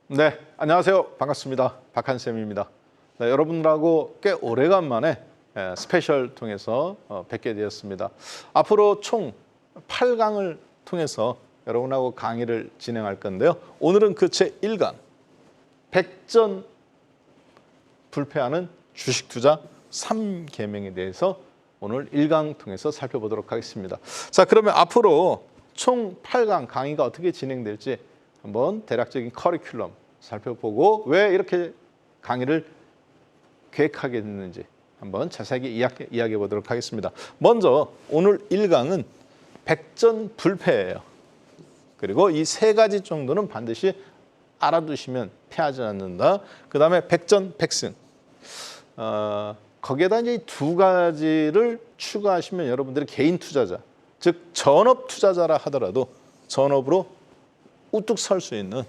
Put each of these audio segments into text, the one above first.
네, 안녕하세요. 반갑습니다. 박한쌤입니다. 네, 여러분들하고 꽤 오래간만에 스페셜 통해서 뵙게 되었습니다. 앞으로 총 8강을 통해서 여러분하고 강의를 진행할 건데요. 오늘은 그 제1강, 백전불패하는 주식 투자 3계명에 대해서 오늘 1강 통해서 살펴보도록 하겠습니다. 자, 그러면 앞으로 총 8강 강의가 어떻게 진행될지 한번 대략적인 커리큘럼 살펴보고 왜 이렇게 강의를 계획하게 됐는지 한번 자세하게 이야기해 보도록 하겠습니다. 먼저 오늘 1강은 백전불패예요. 그리고 이 세 가지 정도는 반드시 알아두시면 패하지 않는다. 그 다음에 백전백승. 거기에다 이제 두 가지를 추가하시면 여러분들이 개인 투자자, 즉 전업 투자자라 하더라도 전업으로 우뚝 설 수 있는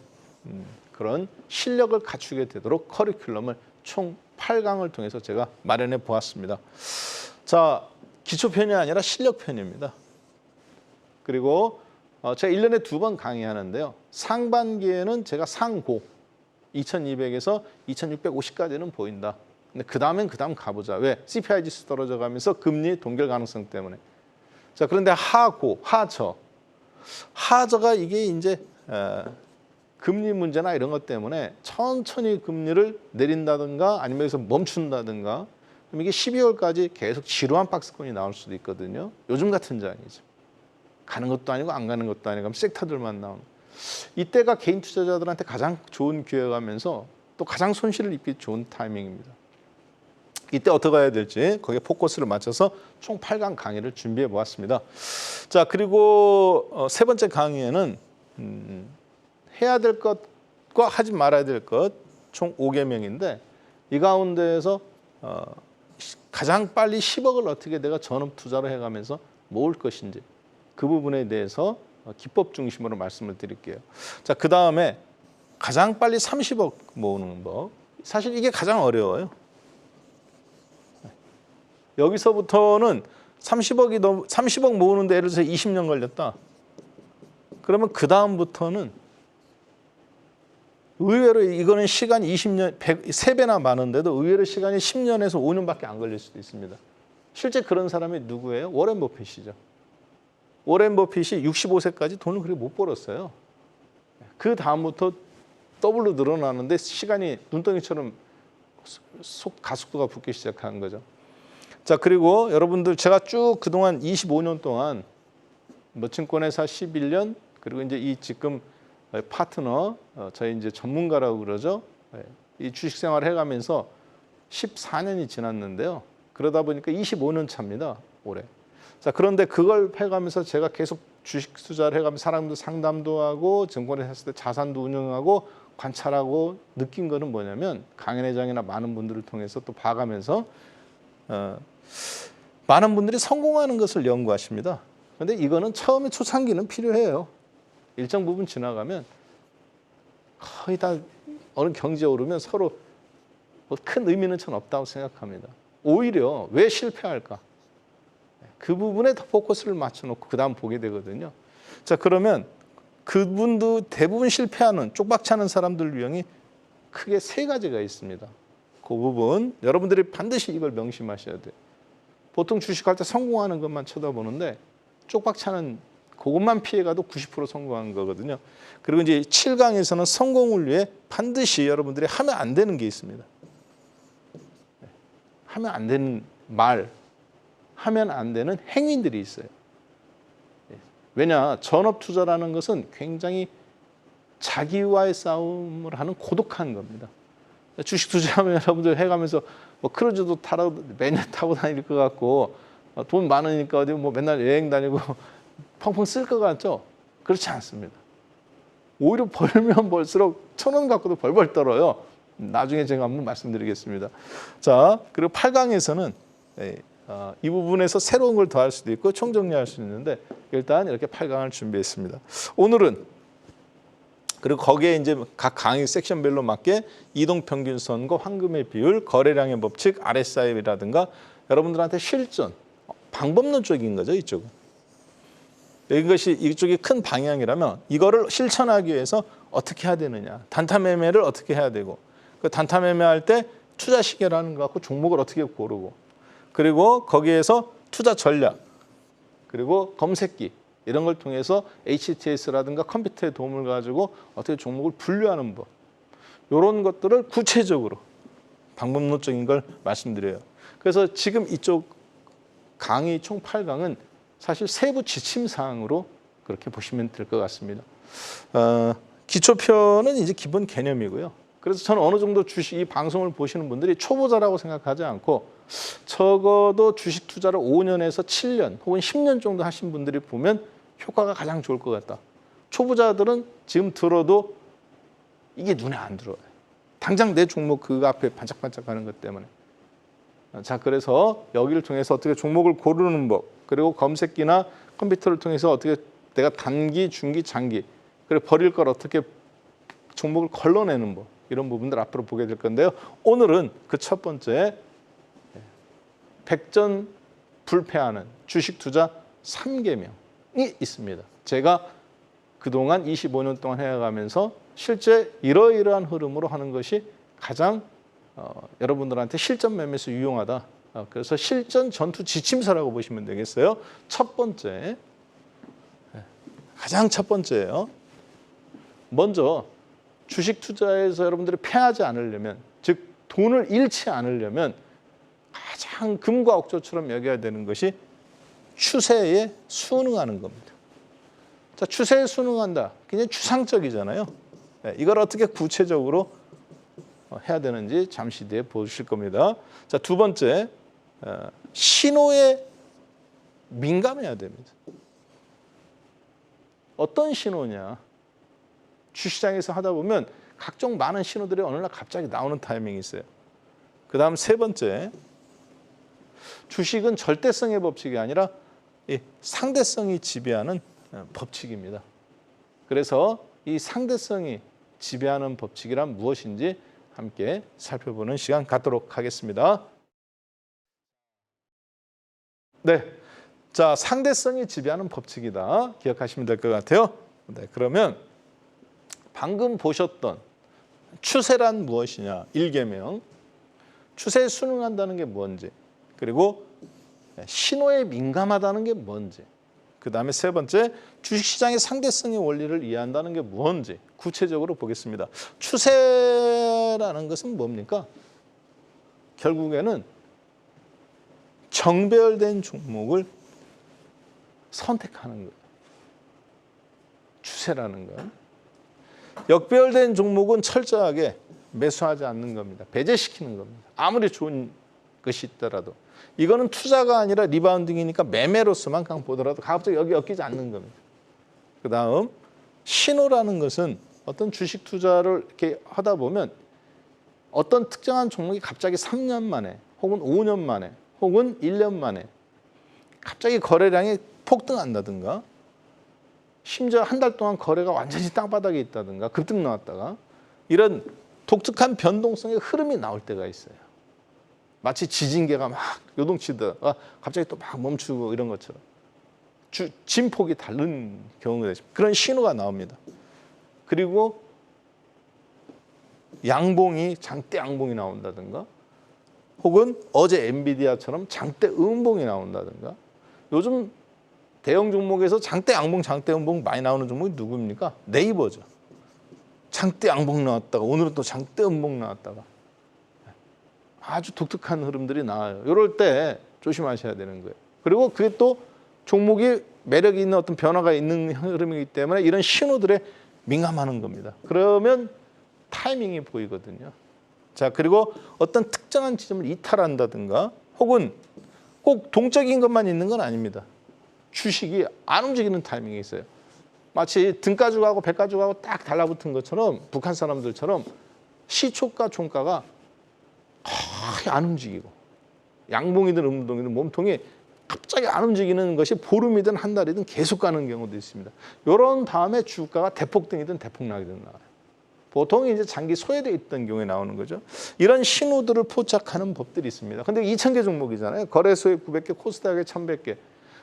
그런 실력을 갖추게 되도록 커리큘럼을 총 8강을 통해서 제가 마련해 보았습니다. 자, 기초편이 아니라 실력편입니다. 그리고 제가 1년에 2번 강의하는데요. 상반기에는 제가 상고 2200에서 2650까지는 보인다. 근데 그 다음 가보자. 왜? CPI 지수 떨어져 가면서 금리 동결 가능성 때문에. 자, 그런데 하고, 하저가 이게 이제 금리 문제나 이런 것 때문에 천천히 금리를 내린다든가 아니면 여기서 멈춘다든가 그럼 이게 12월까지 계속 지루한 박스권이 나올 수도 있거든요. 요즘 같은 장이죠. 가는 것도 아니고 안 가는 것도 아니고 섹터들만 나오는. 이때가 개인 투자자들한테 가장 좋은 기회가면서 또 가장 손실을 입기 좋은 타이밍입니다. 이때 어떻게 해야 될지 거기에 포커스를 맞춰서 총 8강 강의를 준비해 보았습니다. 자, 그리고 세 번째 강의에는 해야 될 것과 하지 말아야 될 것 총 5계명인데 이 가운데에서 가장 빨리 10억을 어떻게 내가 전업 투자로 해가면서 모을 것인지 그 부분에 대해서 기법 중심으로 말씀을 드릴게요. 자, 그 다음에 가장 빨리 30억 모으는 법. 사실 이게 가장 어려워요. 여기서부터는 30억 모으는데 예를 들어서 20년 걸렸다. 그러면 그 다음부터는 의외로 이거는 시간이 20년, 3배나 많은데도 의외로 시간이 10년에서 5년밖에 안 걸릴 수도 있습니다. 실제 그런 사람이 누구예요? 워렌 버핏이죠. 워렌 버핏이 65세까지 돈을 그렇게 못 벌었어요. 그 다음부터 더블로 늘어나는데 시간이 눈덩이처럼 가속도가 붙기 시작한 거죠. 자, 그리고 여러분들 제가 쭉 그동안 25년 동안 증권회사 11년 그리고 이제 이 지금 파트너 저희 이제 전문가라고 그러죠. 이 주식 생활을 해가면서 14년이 지났는데요. 그러다 보니까 25년 차입니다. 올해. 자, 그런데 그걸 해가면서 제가 계속 주식 투자를 해가면서 사람들 상담도 하고 증권회사 했을 때 자산도 운영하고 관찰하고 느낀 거는 뭐냐면 강연 회장이나 많은 분들을 통해서 또 봐가면서 많은 분들이 성공하는 것을 연구하십니다. 그런데 이거는 처음에 초창기는 필요해요. 일정 부분 지나가면 거의 다 어느 경지에 오르면 서로 큰 의미는 전 없다고 생각합니다. 오히려 왜 실패할까? 그 부분에 더 포커스를 맞춰놓고 그 다음 보게 되거든요. 자, 그러면 그분도 대부분 실패하는 쪽박치 않은 사람들 유형이 크게 세 가지가 있습니다. 그 부분 여러분들이 반드시 이걸 명심하셔야 돼요. 보통 주식할 때 성공하는 것만 쳐다보는데 쪽박치 않은 그것만 피해가도 90% 성공한 거거든요. 그리고 이제 7강에서는 성공을 위해 반드시 여러분들이 하면 안 되는 게 있습니다. 하면 안 되는 말, 하면 안 되는 행위들이 있어요. 왜냐, 전업 투자라는 것은 굉장히 자기와의 싸움을 하는 고독한 겁니다. 주식 투자하면 여러분들 해가면서 뭐 크루즈도 타러 매년 타고 다닐 것 같고 돈 많으니까 어디 뭐 맨날 여행 다니고 펑펑 쓸 것 같죠? 그렇지 않습니다. 오히려 벌면 벌수록 1,000원 갖고도 벌벌 떨어요. 나중에 제가 한번 말씀드리겠습니다. 자, 그리고 8강에서는 이 부분에서 새로운 걸 더할 수도 있고 총정리할 수 있는데 일단 이렇게 8강을 준비했습니다. 오늘은 그리고 거기에 이제 각 강의 섹션별로 맞게 이동평균선과 황금의 비율, 거래량의 법칙, RSI라든가 여러분들한테 실전, 방법론적인 거죠, 이쪽은. 이것이 이쪽이 큰 방향이라면 이거를 실천하기 위해서 어떻게 해야 되느냐, 단타 매매를 어떻게 해야 되고, 그 단타 매매할 때 투자 시계라는 거 갖고 종목을 어떻게 고르고, 그리고 거기에서 투자 전략, 그리고 검색기 이런 걸 통해서 HTS라든가 컴퓨터의 도움을 가지고 어떻게 종목을 분류하는 법, 이런 것들을 구체적으로 방법론적인 걸 말씀드려요. 그래서 지금 이쪽 강의 총 8강은 사실 세부 지침 사항으로 그렇게 보시면 될 것 같습니다. 기초표는 이제 기본 개념이고요. 그래서 저는 어느 정도 주식 이 방송을 보시는 분들이 초보자라고 생각하지 않고 적어도 주식 투자를 5년에서 7년 혹은 10년 정도 하신 분들이 보면 효과가 가장 좋을 것 같다. 초보자들은 지금 들어도 이게 눈에 안 들어와요. 당장 내 종목 그 앞에 반짝반짝하는 것 때문에. 자, 그래서 여기를 통해서 어떻게 종목을 고르는 법, 그리고 검색기나 컴퓨터를 통해서 어떻게 내가 단기, 중기, 장기, 그리고 버릴 걸 어떻게 종목을 걸러내는 법, 이런 부분들 앞으로 보게 될 건데요. 오늘은 그 첫 번째 백전불패하는 주식 투자 3계명이 있습니다. 제가 그동안 25년 동안 해가면서 실제 이러이러한 흐름으로 하는 것이 가장 여러분들한테 실전 매매에서 유용하다. 그래서 실전 전투 지침서라고 보시면 되겠어요. 첫 번째, 가장 첫 번째예요. 먼저 주식 투자에서 여러분들이 패하지 않으려면, 즉 돈을 잃지 않으려면 가장 금과 옥조처럼 여겨야 되는 것이 추세에 순응하는 겁니다. 자, 추세에 순응한다. 굉장히 추상적이잖아요. 이걸 어떻게 구체적으로 해야 되는지 잠시 뒤에 보실 겁니다. 자, 두 번째, 신호에 민감해야 됩니다. 어떤 신호냐? 주시장에서 하다 보면 각종 많은 신호들이 어느 날 갑자기 나오는 타이밍이 있어요. 그 다음 세 번째, 주식은 절대성의 법칙이 아니라 이 상대성이 지배하는 법칙입니다. 그래서 이 상대성이 지배하는 법칙이란 무엇인지 함께 살펴보는 시간 갖도록 하겠습니다. 네, 자, 상대성이 지배하는 법칙이다. 기억하시면 될 것 같아요. 네, 그러면 방금 보셨던 추세란 무엇이냐, 1계명, 추세에 순응한다는 게 뭔지, 그리고 신호에 민감하다는 게 뭔지, 그 다음에 세 번째, 주식시장의 상대성의 원리를 이해한다는 게 뭔지 구체적으로 보겠습니다. 추세라는 것은 뭡니까? 결국에는 정배열된 종목을 선택하는 거예요. 추세라는 건. 역배열된 종목은 철저하게 매수하지 않는 겁니다. 배제시키는 겁니다. 아무리 좋은 것이 있더라도. 이거는 투자가 아니라 리바운딩이니까 매매로서만 그냥 보더라도 가급적 여기 엮이지 않는 겁니다. 그 다음 신호라는 것은 어떤 주식 투자를 이렇게 하다 보면 어떤 특정한 종목이 갑자기 3년 만에 혹은 5년 만에 혹은 1년 만에 갑자기 거래량이 폭등한다든가, 심지어 한 달 동안 거래가 완전히 땅바닥에 있다든가 급등 나왔다가, 이런 독특한 변동성의 흐름이 나올 때가 있어요. 마치 지진계가 막 요동치다가 갑자기 또 막 멈추고 이런 것처럼 진폭이 다른 경우가 있습니다. 그런 신호가 나옵니다. 그리고 양봉이 장대 양봉이 나온다든가, 혹은 어제 엔비디아처럼 장대 음봉이 나온다든가. 요즘 대형 종목에서 장대 양봉, 장대 음봉 많이 나오는 종목이 누구입니까? 네이버죠. 장대 양봉 나왔다가 오늘은 또 장대 음봉 나왔다가 아주 독특한 흐름들이 나와요. 이럴 때 조심하셔야 되는 거예요. 그리고 그게 또 종목이 매력이 있는 어떤 변화가 있는 흐름이기 때문에 이런 신호들에 민감하는 겁니다. 그러면 타이밍이 보이거든요. 자, 그리고 어떤 특정한 지점을 이탈한다든가, 혹은 꼭 동적인 것만 있는 건 아닙니다. 주식이 안 움직이는 타이밍이 있어요. 마치 등가죽하고 배가죽하고 딱 달라붙은 것처럼, 북한 사람들처럼 시초가 종가가 거의 안 움직이고, 양봉이든 음봉이든 몸통이 갑자기 안 움직이는 것이 보름이든 한 달이든 계속 가는 경우도 있습니다. 이런 다음에 주가가 대폭등이든 대폭락이든 나와요. 보통 이제 장기 소외되어 있던 경우에 나오는 거죠. 이런 신호들을 포착하는 법들이 있습니다. 근데 2,000개 종목이잖아요. 거래소에 900개, 코스닥에 1,100개.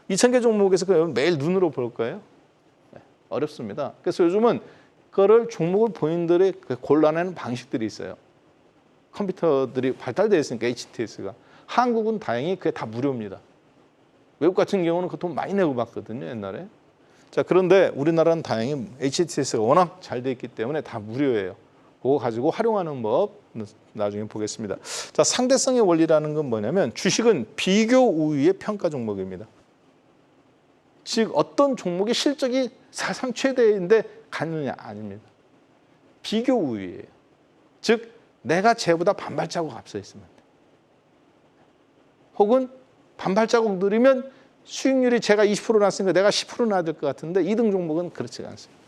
2,000개 종목에서 그럼 매일 눈으로 볼 거예요? 네, 어렵습니다. 그래서 요즘은 거를 종목을 본인들이 골라내는 방식들이 있어요. 컴퓨터들이 발달되어 있으니까 HTS가. 한국은 다행히 그게 다 무료입니다. 외국 같은 경우는 그 돈 많이 내고 받거든요, 옛날에. 자, 그런데 우리나라는 다행히 HTS가 워낙 잘 돼 있기 때문에 다 무료예요. 그거 가지고 활용하는 법 나중에 보겠습니다. 자, 상대성의 원리라는 건 뭐냐면 주식은 비교 우위의 평가 종목입니다. 즉 어떤 종목의 실적이 사상 최대인데 갔느냐 아닙니다. 비교 우위예요. 즉 내가 쟤보다 반발자국 앞서 있으면 돼. 혹은 반발자국 느리면 수익률이 제가 20% 났으니까 내가 10% 나야 될 것 같은데 2등 종목은 그렇지가 않습니다.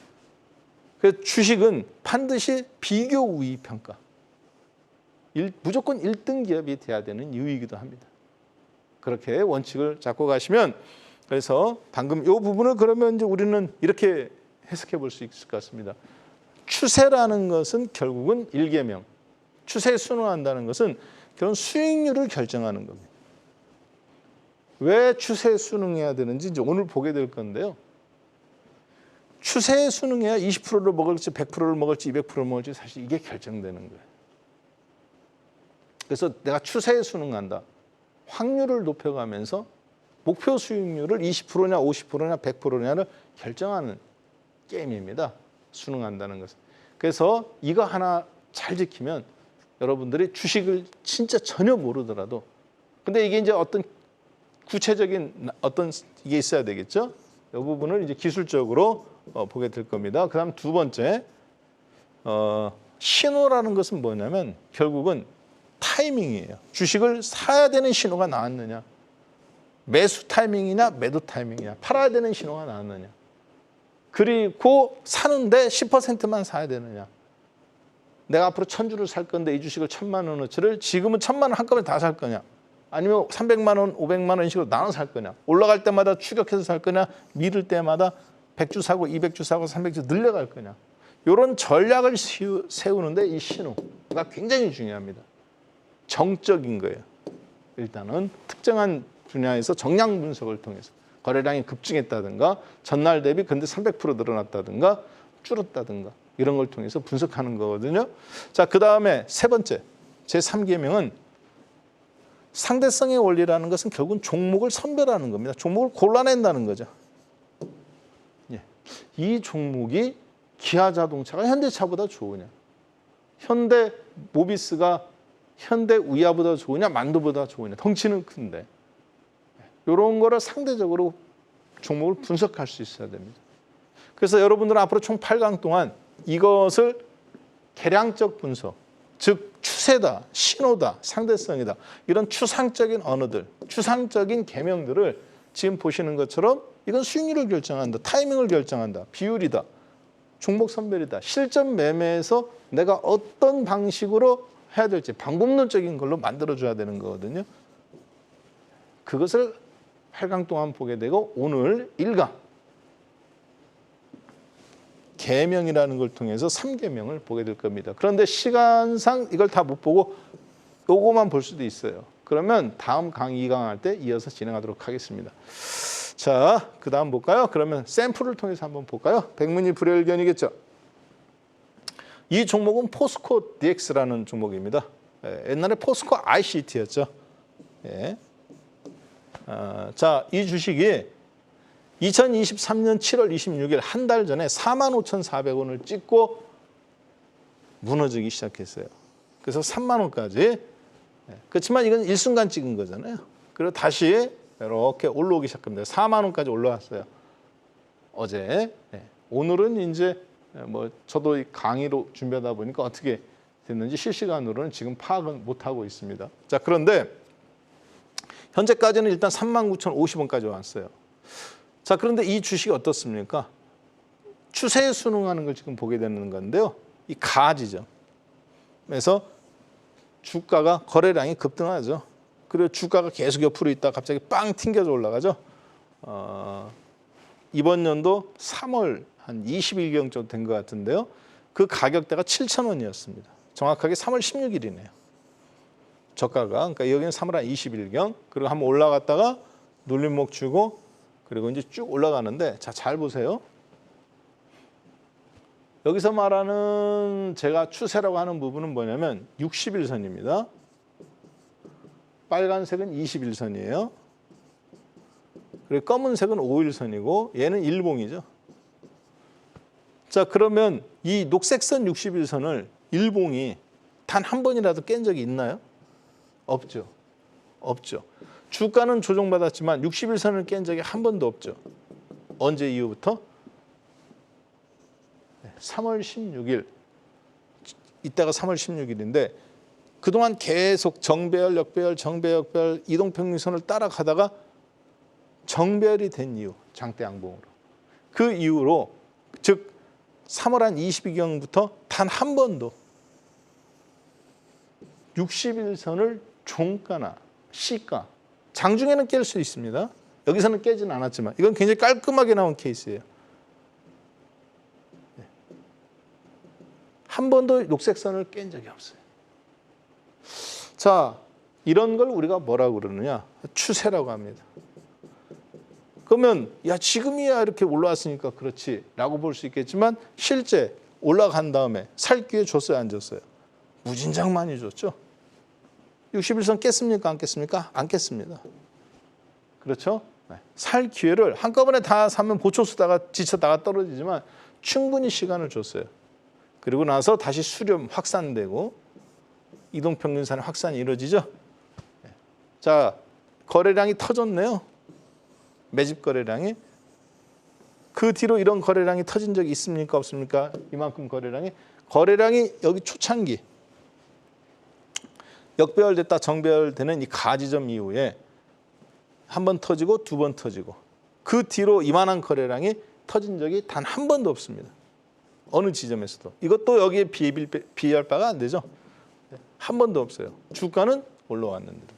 그래서 주식은 반드시 비교 우위 평가. 무조건 1등 기업이 돼야 되는 이유이기도 합니다. 그렇게 원칙을 잡고 가시면 그래서 방금 이 부분을 그러면 이제 우리는 이렇게 해석해 볼 수 있을 것 같습니다. 추세라는 것은 결국은 일계명. 추세에 순응한다는 것은 결국 수익률을 결정하는 겁니다. 왜 추세에 순응해야 되는지 이제 오늘 보게 될 건데요. 추세에 순응해야 20%를 먹을지 100%를 먹을지 200%를 먹을지 사실 이게 결정되는 거예요. 그래서 내가 추세에 순응한다. 확률을 높여가면서 목표 수익률을 20%냐 50%냐 100%냐를 결정하는 게임입니다. 순응한다는 것은. 그래서 이거 하나 잘 지키면 여러분들이 주식을 진짜 전혀 모르더라도 근데 이게 이제 어떤 구체적인 어떤 이게 있어야 되겠죠. 이 부분을 이제 기술적으로 보게 될 겁니다. 그다음 두 번째 신호라는 것은 뭐냐면 결국은 타이밍이에요. 주식을 사야 되는 신호가 나왔느냐, 매수 타이밍이냐, 매도 타이밍이냐, 팔아야 되는 신호가 나왔느냐. 그리고 사는데 10%만 사야 되느냐. 내가 앞으로 1,000주를 살 건데 이 주식을 1,000만 원어치를 지금은 1,000만 원 한꺼번에 다 살 거냐. 아니면 300만 원, 500만 원씩으로 나눠 살 거냐. 올라갈 때마다 추격해서 살 거냐. 미룰 때마다 100주 사고 200주 사고 300주 늘려갈 거냐. 이런 전략을 세우는데 이 신호가 굉장히 중요합니다. 정적인 거예요. 일단은 특정한 분야에서 정량 분석을 통해서 거래량이 급증했다든가 전날 대비 근데 300% 늘어났다든가 줄었다든가 이런 걸 통해서 분석하는 거거든요. 자, 그다음에 세 번째 제3계명은 상대성의 원리라는 것은 결국은 종목을 선별하는 겁니다. 종목을 골라낸다는 거죠. 예. 이 종목이 기아자동차가 현대차보다 좋으냐, 현대모비스가 현대우야보다 좋으냐, 만두보다 좋으냐, 덩치는 큰데 이런 거를 상대적으로 종목을 분석할 수 있어야 됩니다. 그래서 여러분들은 앞으로 총 8강 동안 이것을 계량적 분석, 즉 추세다, 신호다, 상대성이다 이런 추상적인 언어들, 추상적인 계명들을 지금 보시는 것처럼 이건 수익률을 결정한다, 타이밍을 결정한다, 비율이다, 종목 선별이다, 실전 매매에서 내가 어떤 방식으로 해야 될지 방법론적인 걸로 만들어줘야 되는 거거든요. 그것을 8강 동안 보게 되고 오늘 1강 계명이라는 걸 통해서 3계명을 보게 될 겁니다. 그런데 시간상 이걸 다 못 보고 요거만 볼 수도 있어요. 그러면 다음 강 2강 할 때 이어서 진행하도록 하겠습니다. 자, 그 다음 볼까요? 그러면 샘플을 통해서 한번 볼까요? 백문이 불여일견이겠죠. 이 종목은 포스코 DX라는 종목입니다. 옛날에 포스코 ICT였죠. 예. 자, 이 주식이 2023년 7월 26일 한 달 전에 45,400원을 찍고 무너지기 시작했어요. 그래서 3만 원까지. 그렇지만 이건 일순간 찍은 거잖아요. 그리고 다시 이렇게 올라오기 시작합니다. 4만 원까지 올라왔어요. 어제. 오늘은 이제 뭐 저도 강의로 준비하다 보니까 어떻게 됐는지 실시간으로는 지금 파악은 못하고 있습니다. 자, 그런데 현재까지는 일단 39,050원까지 왔어요. 자, 그런데 이 주식이 어떻습니까? 추세에 순응하는 걸 지금 보게 되는 건데요. 이 가지죠. 그래서 주가가 거래량이 급등하죠. 그리고 주가가 계속 옆으로 있다가 갑자기 빵 튕겨져 올라가죠. 이번 연도 3월 한 20일경 정도 된 것 같은데요. 그 가격대가 7,000원이었습니다. 정확하게 3월 16일이네요. 저가가. 그러니까 여기는 3월 한 20일경. 그리고 한번 올라갔다가 눌림목 주고 그리고 이제 쭉 올라가는데 자, 잘 보세요. 여기서 말하는 제가 추세라고 하는 부분은 뭐냐면 60일선입니다. 빨간색은 21선이에요. 그리고 검은색은 5일선이고 얘는 일봉이죠. 자, 그러면 이 녹색선 61선을 일봉이 단 한 번이라도 깬 적이 있나요? 없죠. 없죠. 주가는 조정받았지만 61선을 깬 적이 한 번도 없죠. 언제 이후부터? 3월 16일. 이때가 3월 16일인데 그동안 계속 정배열, 역배열, 정배열, 역배열, 이동평균선을 따라가다가 정배열이 된 이후, 장대 양봉으로. 그 이후로 즉 3월 한 20일경부터 단 한 번도 60일선을 종가나 시가, 장중에는 깰 수 있습니다. 여기서는 깨지는 않았지만 이건 굉장히 깔끔하게 나온 케이스예요. 한 번도 녹색선을 깬 적이 없어요. 자, 이런 걸 우리가 뭐라고 그러느냐? 추세라고 합니다. 그러면 야 지금이야 이렇게 올라왔으니까 그렇지 라고 볼 수 있겠지만 실제 올라간 다음에 살 기회 줬어요, 안 줬어요? 무진장 많이 줬죠. 61선 깼습니까? 안 깼습니까? 안 깼습니다. 그렇죠? 살 기회를 한꺼번에 다 사면 보초 쓰다가 지쳤다가 떨어지지만 충분히 시간을 줬어요. 그리고 나서 다시 수렴 확산되고 이동평균선의 확산이 이루어지죠. 자, 거래량이 터졌네요. 매집 거래량이. 그 뒤로 이런 거래량이 터진 적이 있습니까? 없습니까? 이만큼 거래량이. 거래량이 여기 초창기 역배열됐다 정배열되는 이 가지점 이후에 한 번 터지고 두 번 터지고 그 뒤로 이만한 거래량이 터진 적이 단 한 번도 없습니다. 어느 지점에서도. 이것도 여기에 비할 바가 안 되죠. 한 번도 없어요. 주가는 올라왔는데도.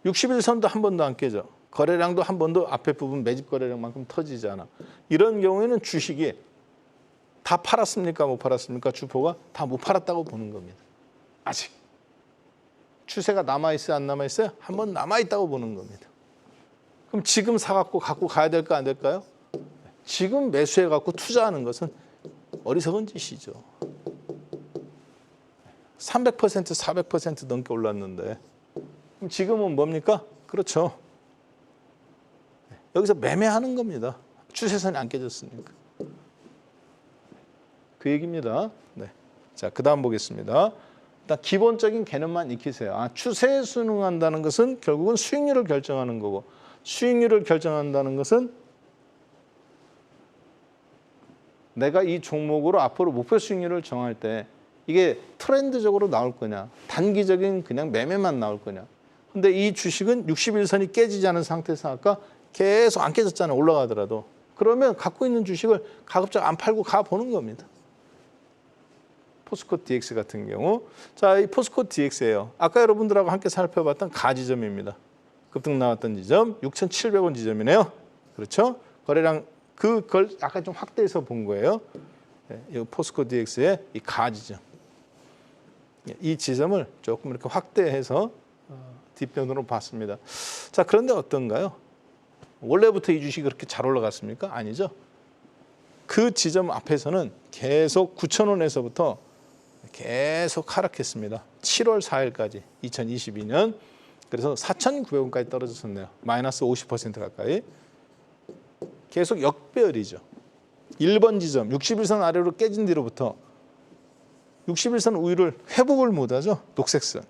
61선도 한 번도 안 깨져. 거래량도 한 번도 앞에 부분 매집 거래량만큼 터지지 않아. 이런 경우에는 주식이 다 팔았습니까? 못 팔았습니까? 주포가 다 못 팔았다고 보는 겁니다. 아직. 추세가 남아있어요? 안 남아있어요? 한 번 남아있다고 보는 겁니다. 그럼 지금 사갖고 갖고 가야 될까 안 될까요? 지금 매수해갖고 투자하는 것은 어리석은 짓이죠. 300%, 400% 넘게 올랐는데 그럼 지금은 뭡니까? 그렇죠. 여기서 매매하는 겁니다. 추세선이 안 깨졌으니까. 그 얘기입니다. 네. 자, 그 다음 보겠습니다. 일단 기본적인 개념만 익히세요. 추세에 순응한다는 것은 결국은 수익률을 결정하는 거고 수익률을 결정한다는 것은 내가 이 종목으로 앞으로 목표 수익률을 정할 때 이게 트렌드적으로 나올 거냐 단기적인 그냥 매매만 나올 거냐. 근데 이 주식은 61선이 깨지지 않은 상태에서 아까 계속 안 깨졌잖아요. 올라가더라도. 그러면 갖고 있는 주식을 가급적 안 팔고 가보는 겁니다. 포스코 DX 같은 경우. 자, 이 포스코 DX예요. 아까 여러분들하고 함께 살펴봤던 가지점입니다. 급등 나왔던 지점 6,700원 지점이네요. 그렇죠? 거래량 그걸 아까 좀 확대해서 본 거예요. 이 포스코 DX의 이 가지점. 이 지점을 조금 이렇게 확대해서 뒷편으로 봤습니다. 자, 그런데 어떤가요? 원래부터 이 주식이 그렇게 잘 올라갔습니까? 아니죠. 그 지점 앞에서는 계속 9,000원에서부터 계속 하락했습니다. 7월 4일까지 2022년. 그래서 4,900원까지 떨어졌었네요. 마이너스 50% 가까이. 계속 역배열이죠. 1번 지점 61선 아래로 깨진 뒤로부터 61선 우위를 회복을 못하죠. 녹색선.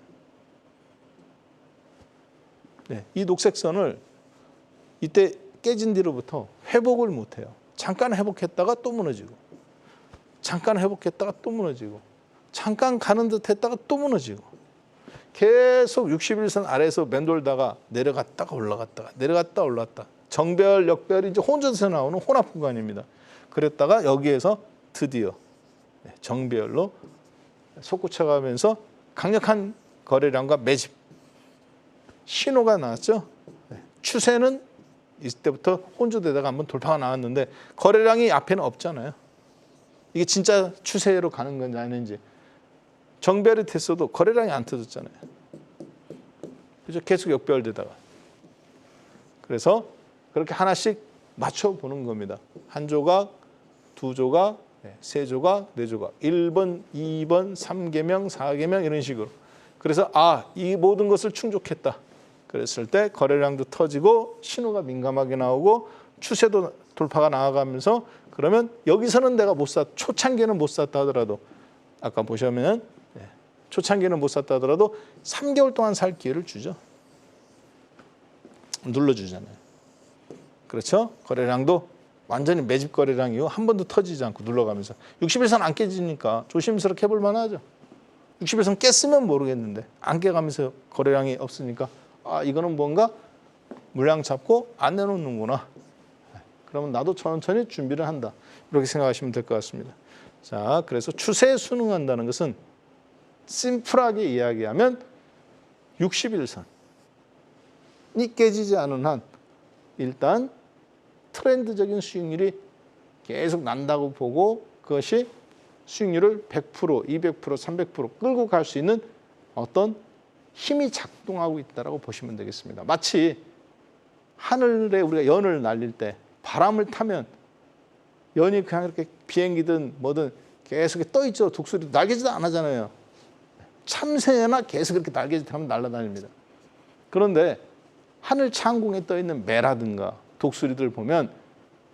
네, 이 녹색선을 이때 깨진 뒤로부터 회복을 못해요. 잠깐 회복했다가 또 무너지고 잠깐 회복했다가 또 무너지고 잠깐 가는 듯 했다가 또 무너지고 계속 61선 아래에서 맴돌다가 내려갔다가 올라갔다가 내려갔다 올라갔다. 정배열, 역배열이 이제 혼전에서 나오는 혼합 구간입니다. 그랬다가 여기에서 드디어 정배열로 솟구쳐가면서 강력한 거래량과 매집 신호가 나왔죠. 추세는 이때부터 혼조되다가 한번 돌파가 나왔는데 거래량이 앞에는 없잖아요. 이게 진짜 추세로 가는 건지 아닌지. 정배열이 됐어도 거래량이 안 터졌잖아요. 그래서 계속 역배열되다가. 그래서 그렇게 하나씩 맞춰보는 겁니다. 한 조각, 두 조각, 세 조각, 네 조각, 1번, 2번, 3계명, 4계명 이런 식으로. 그래서 이 모든 것을 충족했다. 그랬을 때 거래량도 터지고 신호가 민감하게 나오고 추세도 돌파가 나아가면서 그러면 여기서는 내가 못 샀, 초창기에는 못 샀다 하더라도 아까 보시면 초창기에는 못 샀다 하더라도 3개월 동안 살 기회를 주죠. 눌러주잖아요. 그렇죠? 거래량도 완전히 매집 거래량이요. 한 번도 터지지 않고 눌러가면서 60일선 안 깨지니까 조심스럽게 해볼 만하죠. 60일선 깼으면 모르겠는데 안 깨가면서 거래량이 없으니까 이거는 뭔가 물량 잡고 안 내놓는구나. 그러면 나도 천천히 준비를 한다. 이렇게 생각하시면 될 것 같습니다. 자, 그래서 추세에 순응한다는 것은 심플하게 이야기하면 60일선이 깨지지 않은 한 일단 트렌드적인 수익률이 계속 난다고 보고 그것이 수익률을 100%, 200%, 300% 끌고 갈 수 있는 어떤 힘이 작동하고 있다고 보시면 되겠습니다. 마치 하늘에 우리가 연을 날릴 때 바람을 타면 연이 그냥 이렇게 비행기든 뭐든 계속 떠 있죠. 독수리도 날개짓 안 하잖아요. 참새나 계속 이렇게 날개짓 하면 날아다닙니다. 그런데 하늘 창공에 떠 있는 매라든가 독수리들 보면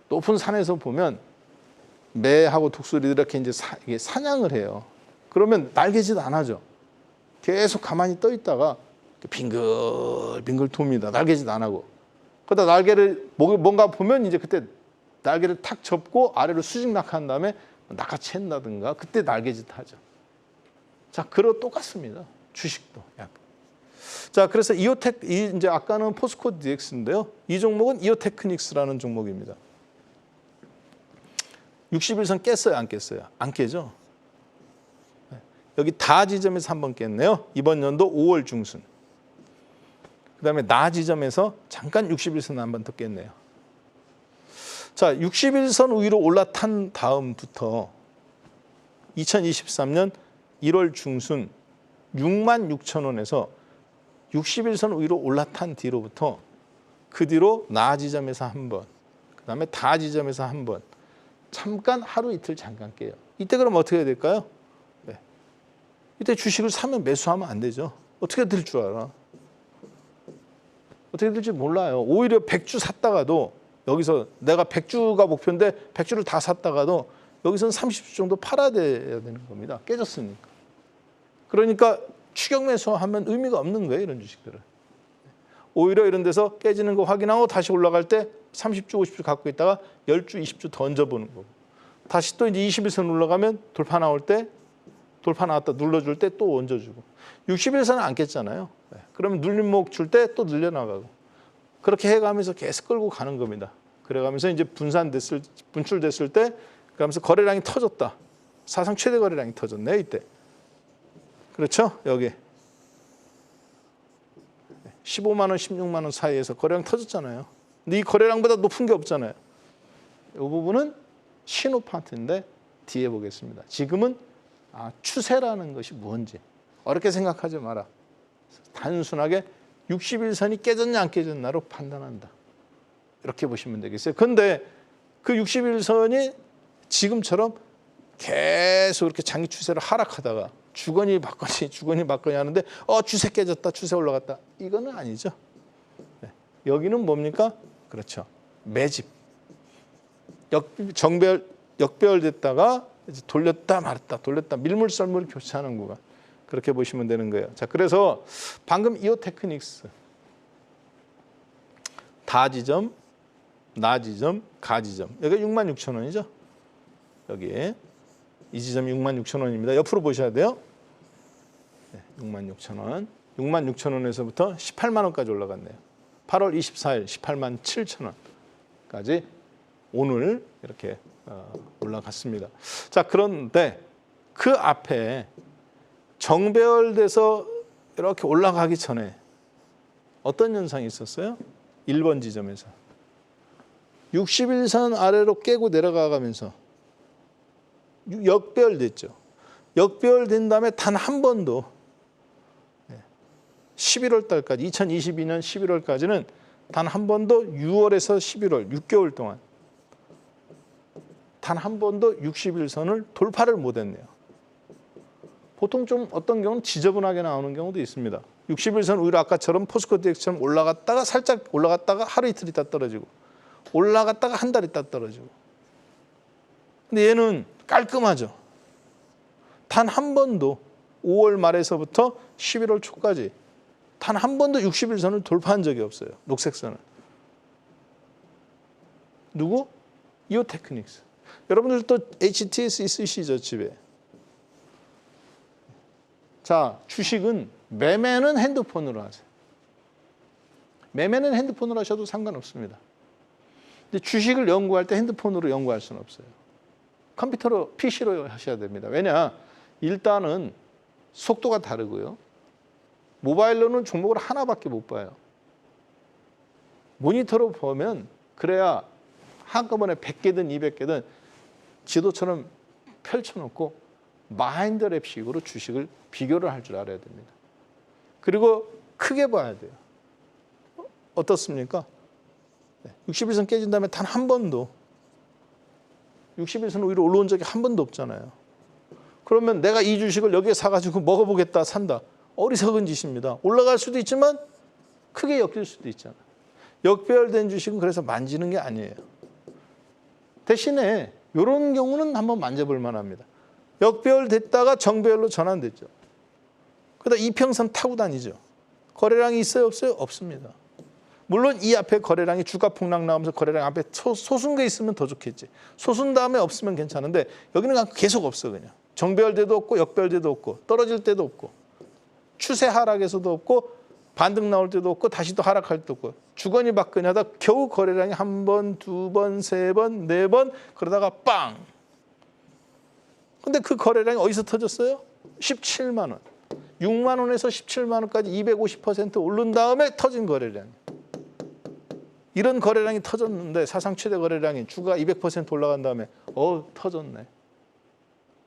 높은 산에서 보면 매하고 독수리들 이렇게 이제 이게 사냥을 해요. 그러면 날개짓 안 하죠. 계속 가만히 떠 있다가 빙글빙글 돕니다. 날개짓 안 하고. 그러다 날개를 뭔가 보면 이제 그때 날개를 탁 접고 아래로 수직 낙하한 다음에 낚아챈다든가 그때 날개짓 하죠. 자, 그거 똑같습니다. 주식도 약간. 자, 그래서 이제 아까는 포스코 DX인데요. 이 종목은 이오테크닉스라는 종목입니다. 60일선 깼어요, 안 깼어요? 안 깨죠. 여기 다 지점에서 한번 깼네요. 이번 연도 5월 중순. 그다음에 나 지점에서 잠깐 60일선 한번 더 깼네요. 자, 60일선 위로 올라탄 다음부터 2023년 1월 중순 66,000원에서 60일선 위로 올라탄 뒤로부터 그 뒤로 나 지점에서 한 번, 그다음에 다 지점에서 한 번, 잠깐 하루 이틀 잠깐 깨요. 이때 그럼 어떻게 해야 될까요? 이때 주식을 사면 매수하면 안 되죠. 어떻게 될 줄 알아? 어떻게 될지 몰라요. 오히려 100주 샀다가도 여기서 내가 100주가 목표인데 100주를 다 샀다가도 여기서는 30주 정도 팔아야 되는 겁니다. 깨졌으니까. 그러니까 추격 매수하면 의미가 없는 거예요. 이런 주식들은. 오히려 이런 데서 깨지는 거 확인하고 다시 올라갈 때 30주, 50주 갖고 있다가 10주, 20주 던져보는 거고. 다시 또 이제 21선 올라가면 돌파 나올 때 돌파 나왔다 눌러줄 때 또 얹어주고. 60일선은 안 깼잖아요. 그러면 눌림목 줄 때 또 늘려나가고. 그렇게 해가면서 계속 끌고 가는 겁니다. 그래가면서 이제 분출됐을 때 그러면서 거래량이 터졌다. 사상 최대 거래량이 터졌네 이때. 그렇죠? 여기 15만 원, 16만 원 사이에서 거래량 터졌잖아요. 근데 이 거래량보다 높은 게 없잖아요. 이 부분은 신호 파트인데 뒤에 보겠습니다. 지금은 추세라는 것이 뭔지 어렵게 생각하지 마라. 단순하게 60일선이 깨졌냐 안 깨졌냐로 판단한다. 이렇게 보시면 되겠어요. 근데 그 60일선이 지금처럼 계속 이렇게 장기 추세로 하락하다가 주거니 받거니 하는데 추세 깨졌다, 추세 올라갔다. 이거는 아니죠. 여기는 뭡니까? 그렇죠. 매집. 역배열됐다가 이제 돌렸다 말았다, 돌렸다 밀물썰물 교체하는 구간. 그렇게 보시면 되는 거예요. 자, 그래서 방금 이오테크닉스 다 지점, 나 지점, 가 지점. 여기가 66,000원이죠. 여기에 이 지점이 66,000원입니다. 옆으로 보셔야 돼요. 66,000원. 66,000원에서부터 18만 원까지 올라갔네요. 8월 24일 18만 7천원까지 오늘 이렇게 올라갔습니다. 자, 그런데 그 앞에 정배열돼서 이렇게 올라가기 전에 어떤 현상이 있었어요? 1번 지점에서 61선 아래로 깨고 내려가면서 역배열됐죠. 역배열된 다음에 단 한 번도 11월 달까지 2022년 11월까지는 단 한 번도 6월에서 11월 6개월 동안 단 한 번도 60일선을 돌파를 못했네요. 보통 좀 어떤 경우는 지저분하게 나오는 경우도 있습니다. 60일선 오히려 아까처럼 포스코 DX처럼 올라갔다가 살짝 올라갔다가 하루 이틀 있다 떨어지고 올라갔다가 한 달 있다 떨어지고. 근데 얘는 깔끔하죠. 단 한 번도 5월 말에서부터 11월 초까지 단 한 번도 60일선을 돌파한 적이 없어요. 녹색선을. 누구? 이오테크닉스. 여러분들 또 HTS 있으시죠, 집에? 자, 주식은 매매는 핸드폰으로 하세요. 매매는 핸드폰으로 하셔도 상관없습니다. 근데 주식을 연구할 때 핸드폰으로 연구할 수는 없어요. 컴퓨터로, PC로 하셔야 됩니다. 왜냐? 일단은 속도가 다르고요. 모바일로는 종목을 하나밖에 못 봐요. 모니터로 보면 그래야 한꺼번에 100개든 200개든 지도처럼 펼쳐놓고 마인드랩식으로 주식을 비교를 할 줄 알아야 됩니다. 그리고 크게 봐야 돼요. 어떻습니까? 60일선 깨진 다음에 단 한 번도 60일선 오히려 올라온 적이 한 번도 없잖아요. 그러면 내가 이 주식을 여기에 사가지고 먹어보겠다 산다. 어리석은 짓입니다. 올라갈 수도 있지만 크게 엮일 수도 있잖아요. 역배열된 주식은 그래서 만지는 게 아니에요. 대신에 이런 경우는 한번 만져볼 만합니다. 역배열됐다가 정배열로 전환됐죠. 그러다 이평선 타고 다니죠. 거래량이 있어요? 없어요? 없습니다. 물론 이 앞에 거래량이 주가 폭락 나오면서 거래량 앞에 솟은 게 있으면 더 좋겠지. 솟은 다음에 없으면 괜찮은데 여기는 계속 없어 그냥. 정배열 때도 없고 역배열 때도 없고 떨어질 때도 없고 추세 하락에서도 없고 반등 나올 때도 없고 다시 또 하락할 때도 없고 주거니 받거니 하다 겨우 거래량이 한 번, 두 번, 세 번, 네 번 그러다가 빵. 근데 그 거래량이 어디서 터졌어요? 17만 원. 6만 원에서 17만 원까지 250% 오른 다음에 터진 거래량. 이런 거래량이 터졌는데 사상 최대 거래량이 주가 200% 올라간 다음에 터졌네.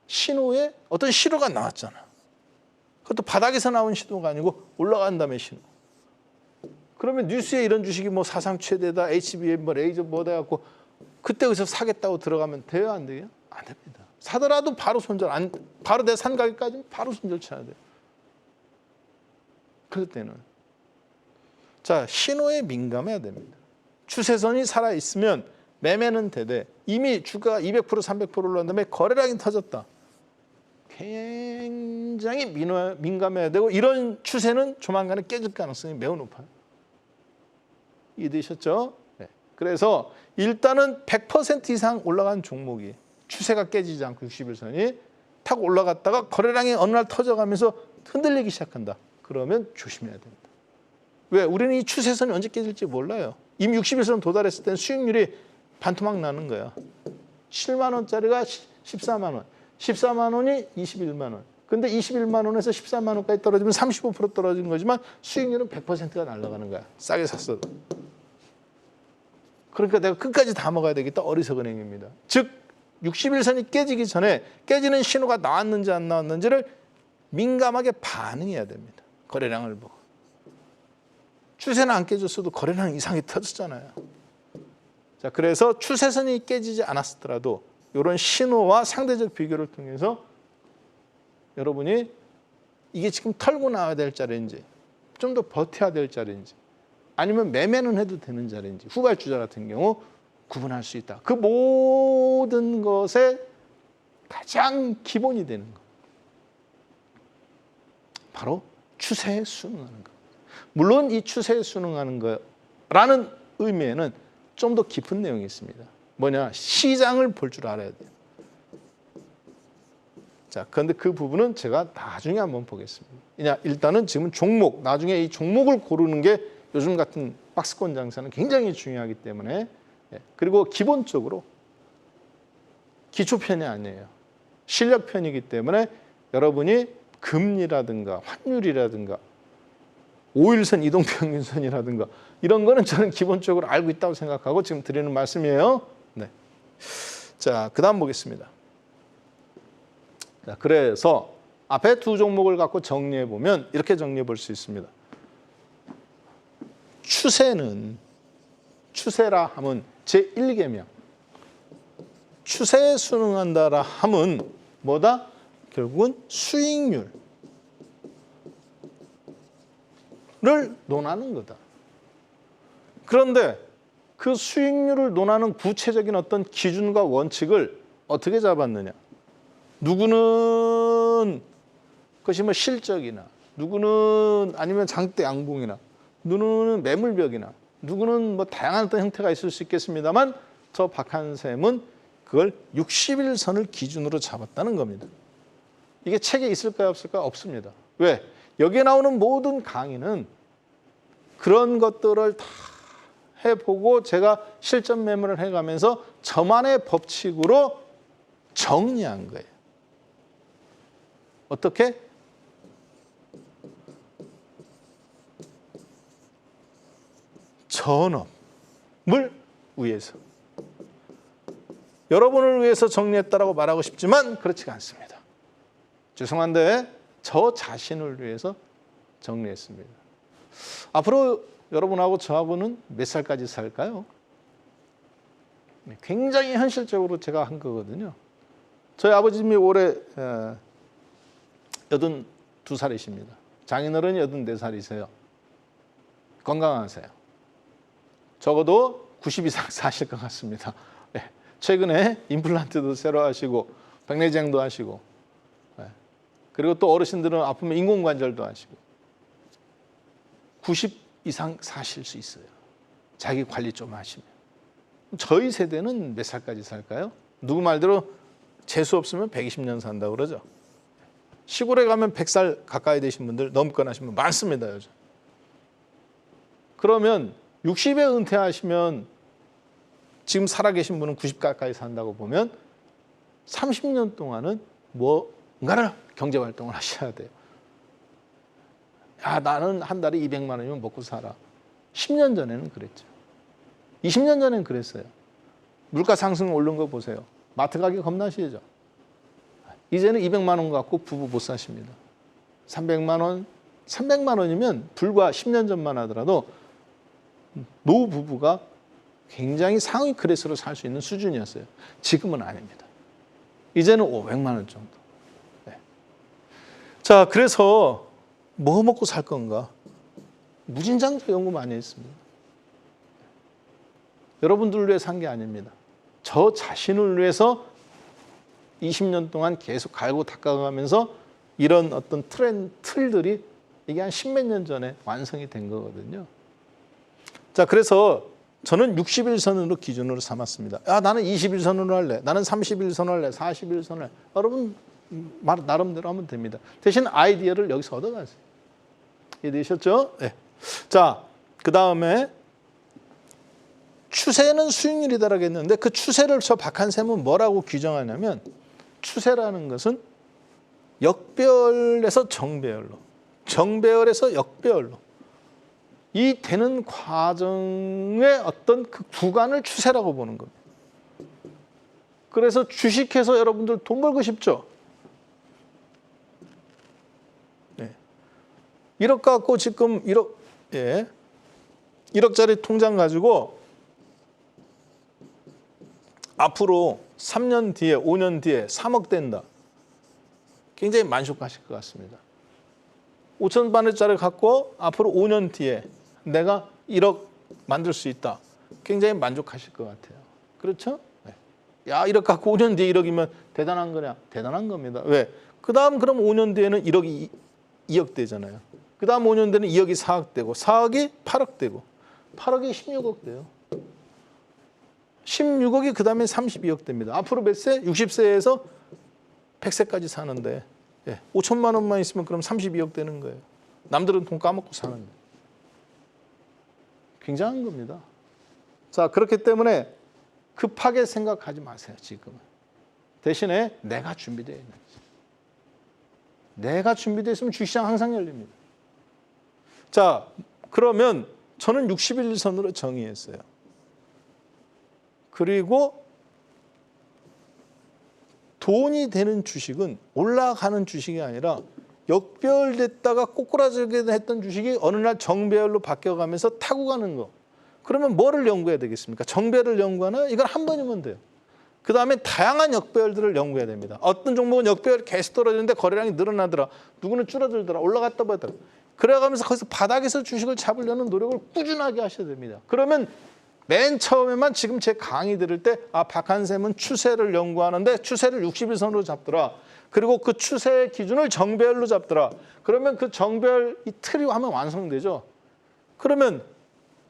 신호에 어떤 신호가 나왔잖아. 그것도 바닥에서 나온 신호가 아니고 올라간 다음에 신호. 그러면 뉴스에 이런 주식이 뭐 사상 최대다, HBM 뭐 레이저 뭐다 갖고 그때 여기서 사겠다고 들어가면 돼요, 안 돼요? 안 됩니다. 사더라도 바로 손절 바로 내 산 가격까지는 바로 손절 쳐야 돼요. 그럴 때는 자 신호에 민감해야 됩니다. 추세선이 살아 있으면 매매는 되되 이미 주가가 200% 300% 올라간 다음에 거래량이 터졌다. 굉장히 민감해야 되고 이런 추세는 조만간에 깨질 가능성이 매우 높아요. 이해되셨죠? 네. 그래서 일단은 100% 이상 올라간 종목이 추세가 깨지지 않고 60일선이 탁 올라갔다가 거래량이 어느 날 터져가면서 흔들리기 시작한다. 그러면 조심해야 됩니다. 왜? 우리는 이 추세선이 언제 깨질지 몰라요. 이미 60일선 도달했을 때는 수익률이 반토막 나는 거야. 7만 원짜리가 14만 원. 14만 원이 21만 원. 근데 21만 원에서 14만 원까지 떨어지면 35% 떨어진 거지만 수익률은 100%가 날아가는 거야. 싸게 샀어도. 그러니까 내가 끝까지 다 먹어야 되겠다. 어리석은 행위입니다. 즉 60일선이 깨지기 전에 깨지는 신호가 나왔는지 안 나왔는지를 민감하게 반응해야 됩니다. 거래량을 보고. 추세는 안 깨졌어도 거래량 이상이 터졌잖아요. 자, 그래서 추세선이 깨지지 않았더라도 이런 신호와 상대적 비교를 통해서 여러분이 이게 지금 털고 나와야 될 자리인지 좀 더 버텨야 될 자리인지 아니면 매매는 해도 되는 자리인지 후발주자 같은 경우 구분할 수 있다. 그 모든 것의 가장 기본이 되는 것. 바로 추세에 순응하는 것. 물론 이 추세에 순응하는 거라는 의미에는 좀 더 깊은 내용이 있습니다. 뭐냐? 시장을 볼 줄 알아야 돼요. 자, 그런데 그 부분은 제가 나중에 한번 보겠습니다. 일단은 지금 종목, 나중에 이 종목을 고르는 게 요즘 같은 박스권 장사는 굉장히 중요하기 때문에 그리고 기본적으로 기초편이 아니에요. 실력편이기 때문에 여러분이 금리라든가 환율이라든가 5일선 이동평균선이라든가 이런 거는 저는 기본적으로 알고 있다고 생각하고 지금 드리는 말씀이에요. 네. 자, 그 다음 보겠습니다. 자, 그래서 앞에 두 종목을 갖고 정리해 보면 이렇게 정리해 볼 수 있습니다. 추세라 하면 제1계명. 추세에 순응한다라 함은 뭐다? 결국은 수익률을 논하는 거다. 그런데 그 수익률을 논하는 구체적인 어떤 기준과 원칙을 어떻게 잡았느냐? 누구는 그것이 뭐 실적이나, 누구는 아니면 장대 양봉이나, 누구는 매물벽이나, 누구는 뭐 다양한 어떤 형태가 있을 수 있겠습니다만, 저 박한샘은 그걸 60일선을 기준으로 잡았다는 겁니다. 이게 책에 있을까요, 없을까요? 없습니다. 왜? 여기에 나오는 모든 강의는 그런 것들을 다 해보고 제가 실전 매매를 해가면서 저만의 법칙으로 정리한 거예요. 어떻게? 전업을 위해서. 여러분을 위해서 정리했다라고 말하고 싶지만 그렇지가 않습니다. 죄송한데 저 자신을 위해서 정리했습니다. 앞으로 여러분하고 저하고는 몇 살까지 살까요? 굉장히 현실적으로 제가 한 거거든요. 저희 아버님이 올해 82살이십니다. 장인어른이 84살이세요. 건강하세요. 적어도 90 이상 사실 것 같습니다. 최근에 임플란트도 새로 하시고 백내장도 하시고, 그리고 또 어르신들은 아프면 인공관절도 하시고 90 이상 사실 수 있어요. 자기 관리 좀 하시면. 저희 세대는 몇 살까지 살까요? 누구 말대로 재수 없으면 120년 산다고 그러죠. 시골에 가면 100살 가까이 되신 분들 넘거나 하시면 많습니다, 요즘. 그러면 60에 은퇴하시면 지금 살아계신 분은 90 가까이 산다고 보면 30년 동안은 뭔가를 경제활동을 하셔야 돼요. 야, 나는 한 달에 200만 원이면 먹고 살아. 10년 전에는 그랬죠. 20년 전에는 그랬어요. 물가 상승 오른 거 보세요. 마트 가기 겁나시죠? 이제는 200만 원 갖고 부부 못 사십니다. 300만 원, 300만 원이면 불과 10년 전만 하더라도 노후 부부가 굉장히 상위 클래스로 살 수 있는 수준이었어요. 지금은 아닙니다. 이제는 500만 원 정도. 네. 자, 그래서 뭐 먹고 살 건가? 무진장자 연구 많이 했습니다. 여러분들을 위해 산 게 아닙니다. 저 자신을 위해서 20년 동안 계속 갈고 닦아가면서 이런 어떤 틀들이 이게 한 10몇 년 전에 완성이 된 거거든요. 자, 그래서 저는 60일선으로 기준으로 삼았습니다. 야, 나는 20일선으로 할래. 나는 30일선 할래. 40일선 할래. 여러분 나름대로 하면 됩니다. 대신 아이디어를 여기서 얻어가세요. 이해되셨죠? 네. 자, 그 다음에 추세는 수익률이다라고 했는데 그 추세를 저 박한샘은 뭐라고 규정하냐면 추세라는 것은 역배열에서 정배열로, 정배열에서 역배열로 이 되는 과정의 어떤 그 구간을 추세라고 보는 겁니다. 그래서 주식해서 여러분들 돈 벌고 싶죠? 네. 1억 갖고 지금 1억짜리 통장 가지고 앞으로 3년 뒤에, 5년 뒤에 3억 된다. 굉장히 만족하실 것 같습니다. 5천만 원짜리 갖고 앞으로 5년 뒤에 내가 1억 만들 수 있다. 굉장히 만족하실 것 같아요. 그렇죠? 네. 야, 1억 갖고 5년 뒤에 1억이면 대단한 거냐? 대단한 겁니다. 왜? 그 다음 그럼 5년 뒤에는 1억이 2억 되잖아요. 그 다음 5년 뒤에는 2억이 4억 되고 4억이 8억 되고 8억이 16억 돼요. 16억이 그 다음에 32억 됩니다. 앞으로 몇 세? 60세에서 100세까지 사는데 5천만 원만 있으면 그럼 32억 되는 거예요. 남들은 돈 까먹고 사는데. 굉장한 겁니다. 자, 그렇기 때문에 급하게 생각하지 마세요, 지금은. 대신에 내가 준비되어 있는지. 내가 준비되어 있으면 주시장 항상 열립니다. 자, 그러면 저는 60일선으로 정의했어요. 그리고 돈이 되는 주식은 올라가는 주식이 아니라 역배열됐다가 꼬꾸라지게 했던 주식이 어느 날 정배열로 바뀌어가면서 타고 가는 거. 그러면 뭐를 연구해야 되겠습니까? 정배열을 연구하나? 이건 한 번이면 돼요. 그다음에 다양한 역배열들을 연구해야 됩니다. 어떤 종목은 역배열이 계속 떨어지는데 거래량이 늘어나더라. 누구는 줄어들더라. 올라갔다 보더라. 그래가면서 거기서 바닥에서 주식을 잡으려는 노력을 꾸준하게 하셔야 됩니다. 그러면 맨 처음에만 지금 제 강의 들을 때 박한샘은 추세를 연구하는데 추세를 60일선으로 잡더라. 그리고 그 추세의 기준을 정배열로 잡더라. 그러면 그 정배열 이 틀이 하면 완성되죠. 그러면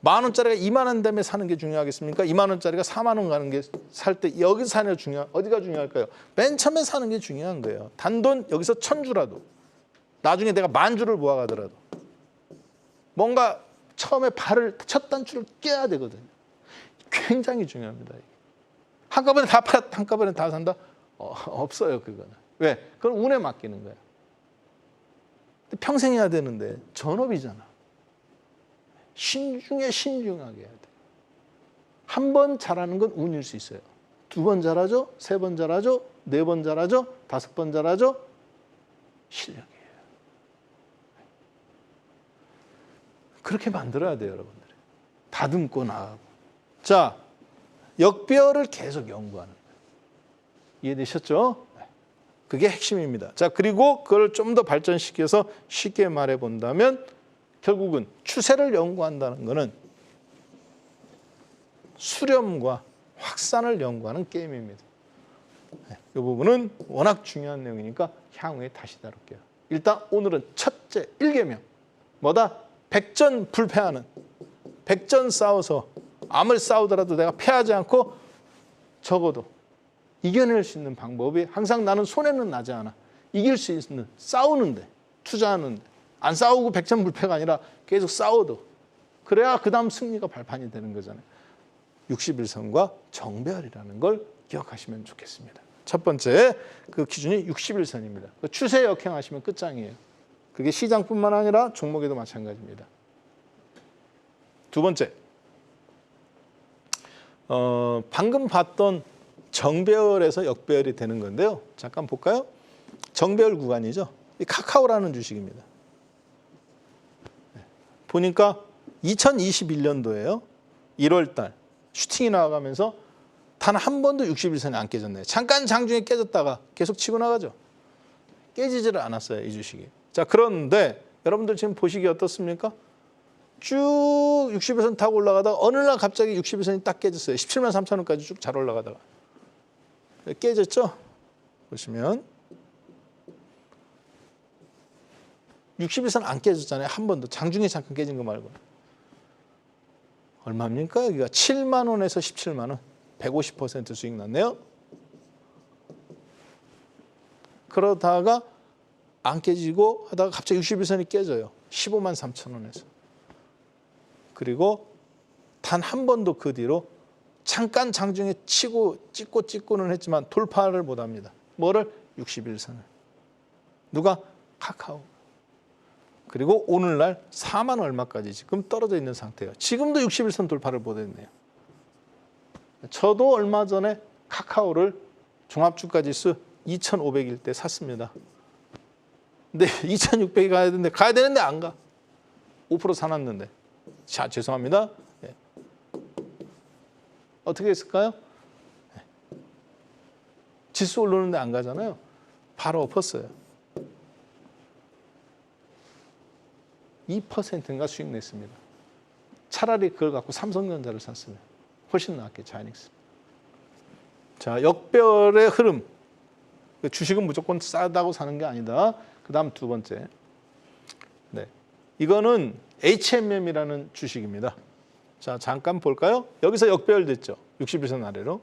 10,000원짜리가 20,000원 되면 사는 게 중요하겠습니까? 20,000원짜리가 40,000원 가는 게 살 때 여기서 사는 게 어디가 중요할까요? 맨 처음에 사는 게 중요한 거예요. 단돈 여기서 1,000주라도 나중에 내가 10,000주를 모아가더라도 뭔가 처음에 발을 첫 단추를 껴야 되거든요. 굉장히 중요합니다. 한꺼번에 다 팔았다, 한꺼번에 다 산다? 없어요, 그거는. 왜? 그건 운에 맡기는 거예요. 평생 해야 되는데 전업이잖아. 신중하게 해야 돼. 한 번 잘하는 건 운일 수 있어요. 2번 잘하죠? 3번 잘하죠? 4번 잘하죠? 5번 잘하죠? 실력이에요. 그렇게 만들어야 돼요, 여러분들. 다듬고 나가고. 자, 역배열을 계속 연구하는 거예요. 이해되셨죠? 그게 핵심입니다. 자, 그리고 그걸 좀 더 발전시켜서 쉽게 말해 본다면 결국은 추세를 연구한다는 것은 수렴과 확산을 연구하는 게임입니다. 이 부분은 워낙 중요한 내용이니까 향후에 다시 다룰게요. 일단 오늘은 첫째 1계명. 뭐다? 백전불패하는. 백전 싸워서 아무리 싸우더라도 내가 패하지 않고 적어도 이겨낼 수 있는 방법이 항상 나는 손해는 나지 않아. 이길 수 있는, 싸우는데, 투자하는데. 안 싸우고 백전불패가 아니라 계속 싸워도. 그래야 그 다음 승리가 발판이 되는 거잖아요. 60일선과 정배열이라는 걸 기억하시면 좋겠습니다. 첫 번째, 그 기준이 60일선입니다. 그 추세 역행하시면 끝장이에요. 그게 시장뿐만 아니라 종목에도 마찬가지입니다. 두 번째, 방금 봤던 정배열에서 역배열이 되는 건데요. 잠깐 볼까요? 정배열 구간이죠. 이 카카오라는 주식입니다. 보니까 2021년도에요. 1월 달 슈팅이 나가면서 단 한 번도 60일선이 안 깨졌네요. 잠깐 장중에 깨졌다가 계속 치고 나가죠. 깨지지를 않았어요, 이 주식이. 자, 그런데 여러분들 지금 보시기 어떻습니까? 쭉 60일선 타고 올라가다가 어느 날 갑자기 60일선이 딱 깨졌어요. 17만 3천 원까지 쭉 잘 올라가다가. 깨졌죠? 보시면 60일선 안 깨졌잖아요. 한 번도. 장중에 잠깐 깨진 거 말고. 얼마입니까? 여기가 7만 원에서 17만 원. 150% 수익 났네요. 그러다가 안 깨지고 하다가 갑자기 60일선이 깨져요. 15만 3천 원에서. 그리고 단 한 번도 그 뒤로 잠깐 장중에 찍고는 했지만 돌파를 못합니다. 뭐를? 61선을. 누가? 카카오. 그리고 오늘날 4만 얼마까지 지금 떨어져 있는 상태예요. 지금도 61선 돌파를 못했네요. 저도 얼마 전에 카카오를 종합주가지수 2,500일 때 샀습니다. 근데 2,600이 가야 되는데 안 가. 5% 사놨는데. 자, 죄송합니다. 네. 어떻게 했을까요? 네. 지수 오르는데 안 가잖아요. 바로 엎었어요. 2%인가 수익 냈습니다. 차라리 그걸 갖고 삼성전자를 샀으면 훨씬 낫겠죠, 하이닉스. 자, 역별의 흐름. 주식은 무조건 싸다고 사는 게 아니다. 그 다음 두 번째. 네. 이거는 HMM이라는 주식입니다. 자, 잠깐 볼까요? 여기서 역배열됐죠. 61선 아래로.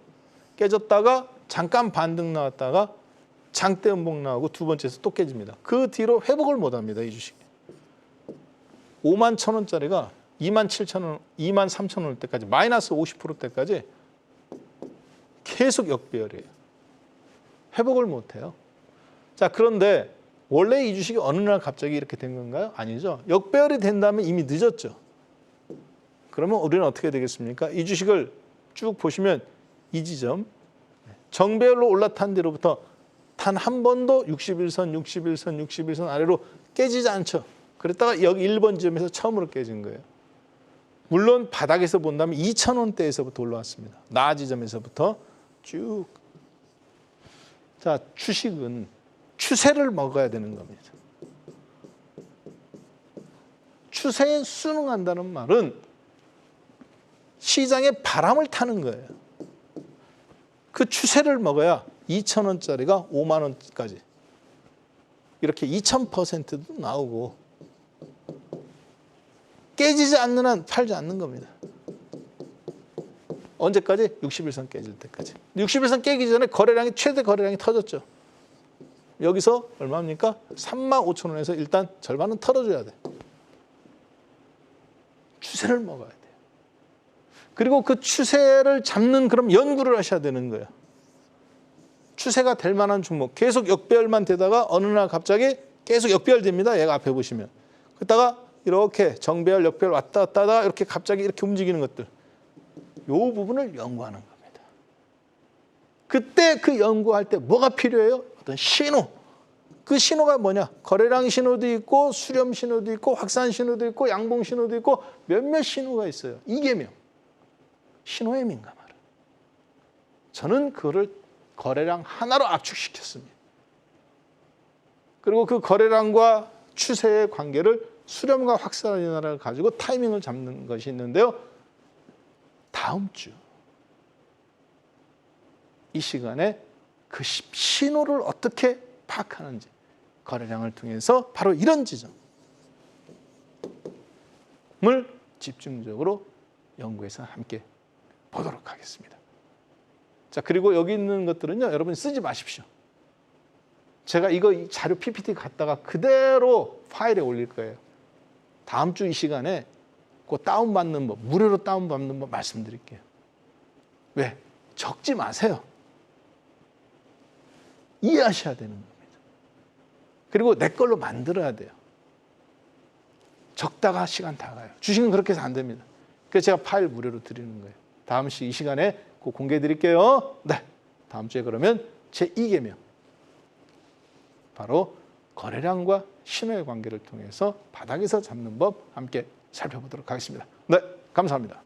깨졌다가 잠깐 반등 나왔다가 장대 음봉 나오고 두 번째에서 또 깨집니다. 그 뒤로 회복을 못합니다, 이 주식이. 5만 1,000원짜리가 2만 7천 2만 3천 원 올 때까지 마이너스 50%대까지 계속 역배열이에요. 회복을 못해요. 자, 그런데 원래 이 주식이 어느 날 갑자기 이렇게 된 건가요? 아니죠. 역배열이 된다면 이미 늦었죠. 그러면 우리는 어떻게 되겠습니까? 이 주식을 쭉 보시면 이 지점 정배열로 올라탄 뒤로부터 단 한 번도 61선 아래로 깨지지 않죠. 그랬다가 여기 1번 지점에서 처음으로 깨진 거예요. 물론 바닥에서 본다면 2,000원대에서부터 올라왔습니다. 나 지점에서부터 쭉 자, 주식은 추세를 먹어야 되는 겁니다. 추세에 순응한다는 말은 시장의 바람을 타는 거예요. 그 추세를 먹어야 2,000원짜리가 5만 원까지 이렇게 2,000%도 나오고 깨지지 않는 한 팔지 않는 겁니다. 언제까지? 60일선 깨질 때까지. 60일선 깨기 전에 거래량이 최대 거래량이 터졌죠. 여기서 얼마입니까? 35,000원에서 일단 절반은 털어줘야 돼. 추세를 먹어야 돼요. 그리고 그 추세를 잡는 그럼 연구를 하셔야 되는 거예요. 추세가 될 만한 종목 계속 역배열만 되다가 어느 날 갑자기 계속 역배열됩니다. 얘가 앞에 보시면. 그러다가 이렇게 정배열, 역배열 왔다 갔다 하다가 이렇게 갑자기 이렇게 움직이는 것들. 이 부분을 연구하는 겁니다. 그때 그 연구할 때 뭐가 필요해요? 어떤 신호. 그 신호가 뭐냐? 거래량 신호도 있고 수렴 신호도 있고 확산 신호도 있고 양봉 신호도 있고 몇몇 신호가 있어요. 이계명. 신호에 민감하라. 저는 그거를 거래량 하나로 압축시켰습니다. 그리고 그 거래량과 추세의 관계를 수렴과 확산을 가지고 타이밍을 잡는 것이 있는데요. 다음 주 이 시간에 그 신호를 어떻게 파악하는지 거래량을 통해서 바로 이런 지점을 집중적으로 연구해서 함께 보도록 하겠습니다. 자, 그리고 여기 있는 것들은요, 여러분 쓰지 마십시오. 제가 이거 자료 PPT 갖다가 그대로 파일에 올릴 거예요. 다음 주 이 시간에 그 다운받는 법, 무료로 다운받는 법 말씀드릴게요. 왜? 적지 마세요. 이해하셔야 되는 겁니다. 그리고 내 걸로 만들어야 돼요. 적다가 시간 다 가요. 주식은 그렇게 해서 안 됩니다. 그래서 제가 파일 무료로 드리는 거예요. 다음 이 시간에 꼭 공개해 드릴게요. 네, 다음 주에 그러면 제2계명. 바로 거래량과 신호의 관계를 통해서 바닥에서 잡는 법 함께 살펴보도록 하겠습니다. 네, 감사합니다.